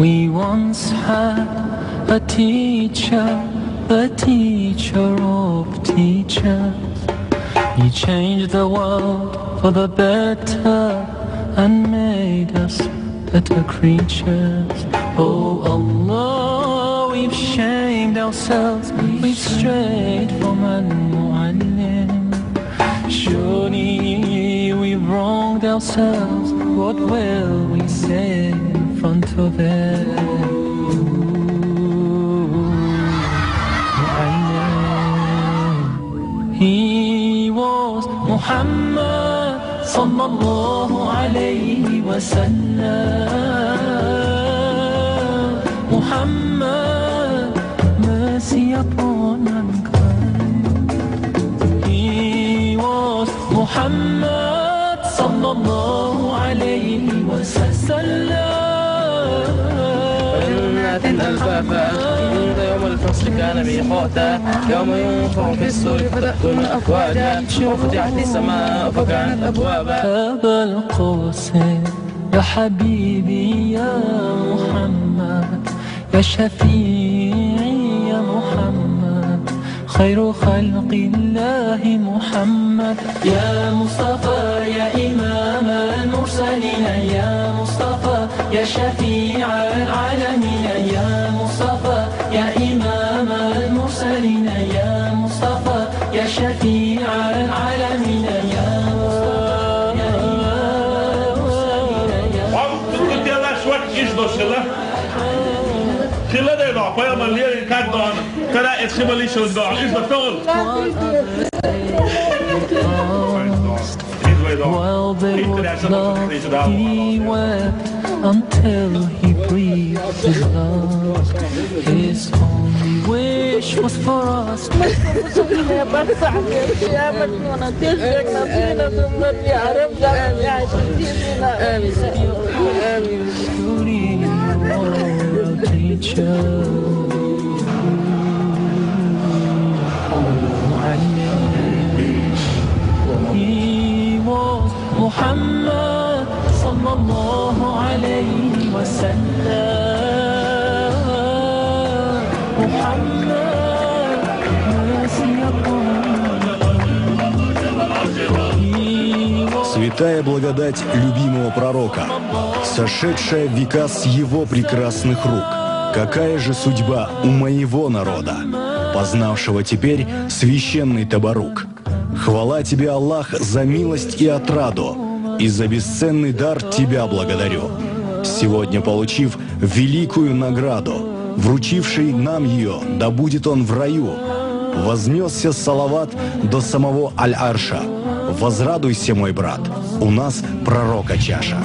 We once had a teacher, the teacher of teachers. He changed the world for the better and made us better creatures. Oh Allah. ourselves, we've strayed from Al-Mu'allim. Surely we've wronged ourselves, what will we say in front of it? He was Muhammad sallallahu alayhi wa sallam. Muhammad, mercy upon mankind. He was Muhammad sallallahu alayhi wa sallam. الألفافا عند يوم الفصل كان ميقاتا يوم ينفخ في الصور فتأتون أفواجا وفتحت السماء فكانت أبوابا. أبا القاسم يا حبيبي يا محمد يا شفيعي يا محمد خير خلق الله محمد يا مصطفى يا إمام المرسلين يا مصطفى يا شفيع العالمين يا مصطفى يا إمام المرسلين يا مصطفى يا شفيع العالمين يا مصطفى يا إمام المرسلين يا Skillade idag på man ler i kartan. Kan det ett symboliskt idag? Is det fel? While they would love, he wept until he breathed his love. His only wish was for us to teacher. He was Muhammad sallallahu alayhi wa sallam. Muhammad, mercy upon us. Святая благодать любимого пророка, сошедшая в века с его прекрасных рук. Какая же судьба у моего народа, познавшего теперь священный табарук. Хвала тебе, Аллах, за милость и отраду, и за бесценный дар тебя благодарю. Сегодня, получив великую награду, вручивший нам ее, да будет он в раю, вознесся салават до самого Аль-Арша. Возрадуйся, мой брат, у нас пророка чаша.